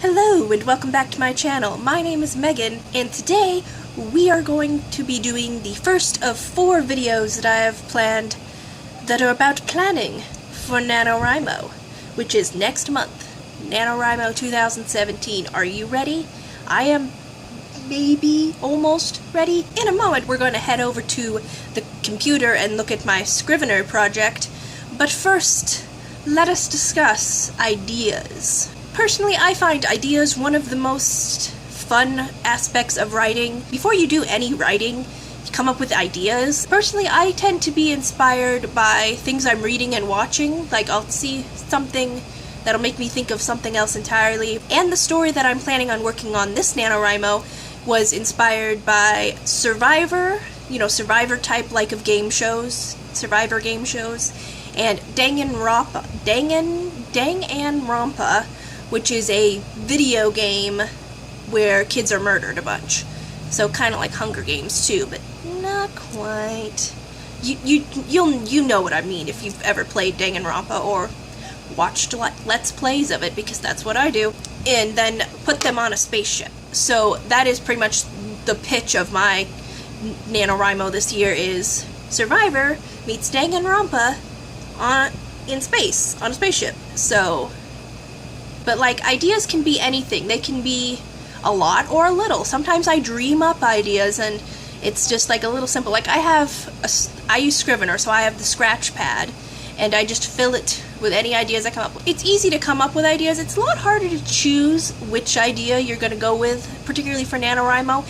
Hello and welcome back to my channel. My name is Megan and today we are going to be doing the first of 4 videos that I have planned that are about planning for NaNoWriMo, which is next month. NaNoWriMo 2017. Are you ready? I am maybe almost ready. In a moment we're going to head over to the computer and look at my Scrivener project, but first let us discuss ideas. Personally, I find ideas one of the most fun aspects of writing. Before you do any writing, you come up with ideas. Personally, I tend to be inspired by things I'm reading and watching. Like, I'll see something that'll make me think of something else entirely. And the story that I'm planning on working on this NaNoWriMo was inspired by Survivor, Survivor type like of game shows, Survivor game shows, and Danganronpa, which is a video game where kids are murdered a bunch. So kind of like Hunger Games too, but not quite. You know what I mean if you've ever played Danganronpa or watched Let's Plays of it, because that's what I do. And then put them on a spaceship. So that is pretty much the pitch of my NaNoWriMo this year is Survivor meets Danganronpa in space, on a spaceship. So, but like, ideas can be anything. They can be a lot or a little. Sometimes I dream up ideas and it's just like a little simple. Like I use Scrivener, so I have the scratch pad and I just fill it with any ideas I come up with. It's easy to come up with ideas. It's a lot harder to choose which idea you're going to go with, particularly for NaNoWriMo.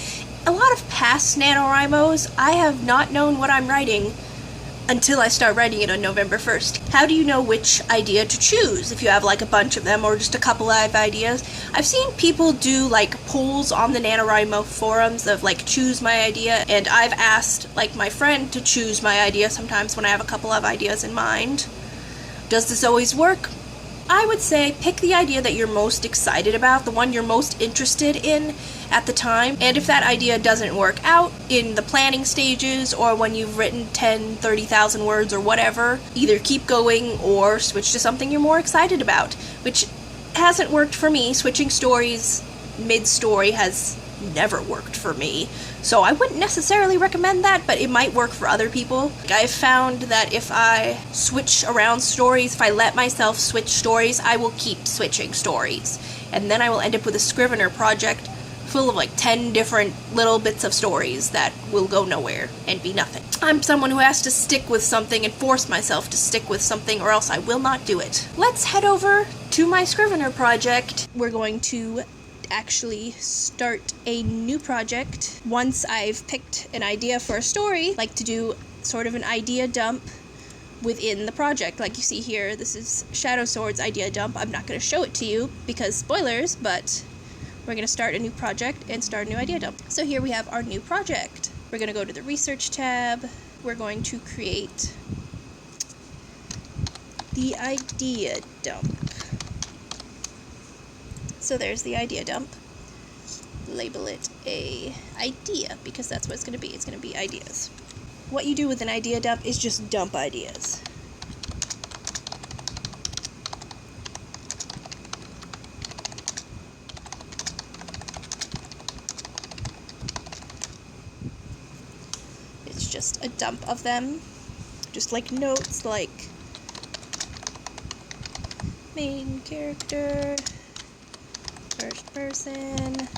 A lot of past NaNoWriMos, I have not known what I'm writing until I start writing it on November 1st. How do you know which idea to choose if you have like a bunch of them or just a couple of ideas? I've seen people do like polls on the NaNoWriMo forums of like choose my idea, and I've asked like my friend to choose my idea sometimes when I have a couple of ideas in mind. Does this always work? I would say pick the idea that you're most excited about, the one you're most interested in at the time, and if that idea doesn't work out in the planning stages or when you've written 10, 30,000 words or whatever, either keep going or switch to something you're more excited about, which hasn't worked for me. Switching stories mid-story has never worked for me, so I wouldn't necessarily recommend that, but it might work for other people. I've found that if I switch around stories, if I let myself switch stories, I will keep switching stories, and then I will end up with a Scrivener project full of like 10 different little bits of stories that will go nowhere and be nothing. I'm someone who has to stick with something and force myself to stick with something, or else I will not do it. Let's head over to my Scrivener project. We're going to actually start a new project. Once I've picked an idea for a story, I like to do sort of an idea dump within the project. Like you see here, this is Shadow Sword's idea dump. I'm not going to show it to you because spoilers, but we're going to start a new project and start a new idea dump. So here we have our new project. We're going to go to the research tab. We're going to create the idea dump. So there's the idea dump. Label it a idea because that's what it's going to be. It's going to be ideas. What you do with an idea dump is just dump ideas. It's just a dump of them. Just like notes like main character, first person,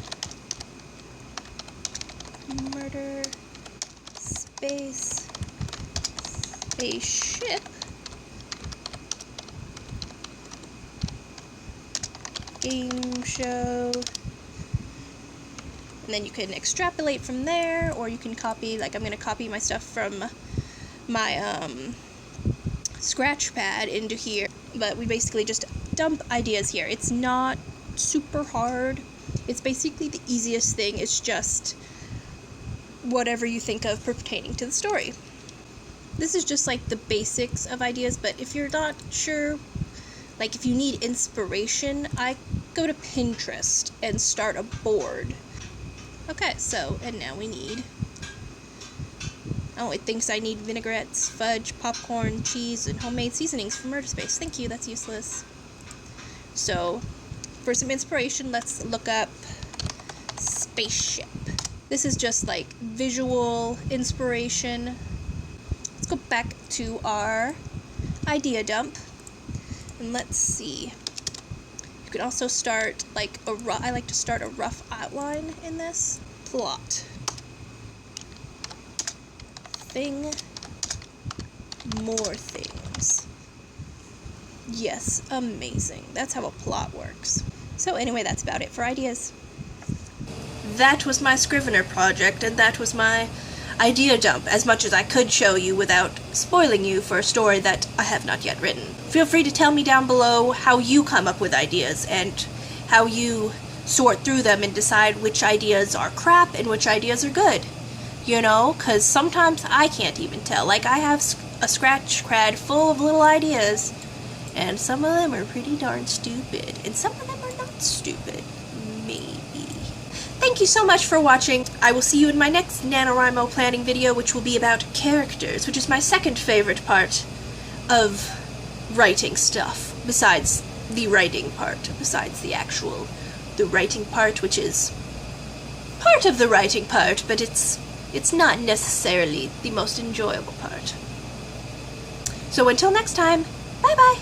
murder, space, spaceship, game show, and then you can extrapolate from there, or you can copy, like I'm going to copy my stuff from my scratch pad into here, but we basically just dump ideas here. It's not super hard. It's basically the easiest thing. It's just whatever you think of pertaining to the story. This is just like the basics of ideas, but if you're not sure, like if you need inspiration, I go to Pinterest and start a board. Okay, so, and now we need, oh, it thinks I need vinaigrettes, fudge, popcorn, cheese, and homemade seasonings for Murder Space. Thank you, that's useless. So for some inspiration, let's look up spaceship. This is just like visual inspiration. Let's go back to our idea dump, and let's see. You can also start like I like to start a rough outline in this. Plot. Thing. More things. Yes, amazing. That's how a plot works. So anyway, that's about it for ideas. That was my Scrivener project, and that was my idea dump, as much as I could show you without spoiling you for a story that I have not yet written. Feel free to tell me down below how you come up with ideas, and how you sort through them and decide which ideas are crap and which ideas are good. You know, because sometimes I can't even tell. Like, I have a scratch pad full of little ideas, and some of them are pretty darn stupid, and some of them are not stupid. Maybe. Thank you so much for watching. I will see you in my next NaNoWriMo planning video, which will be about characters, which is my second favorite part of writing stuff, besides the writing part, besides the writing part, which is part of the writing part, but it's not necessarily the most enjoyable part. So until next time, bye-bye!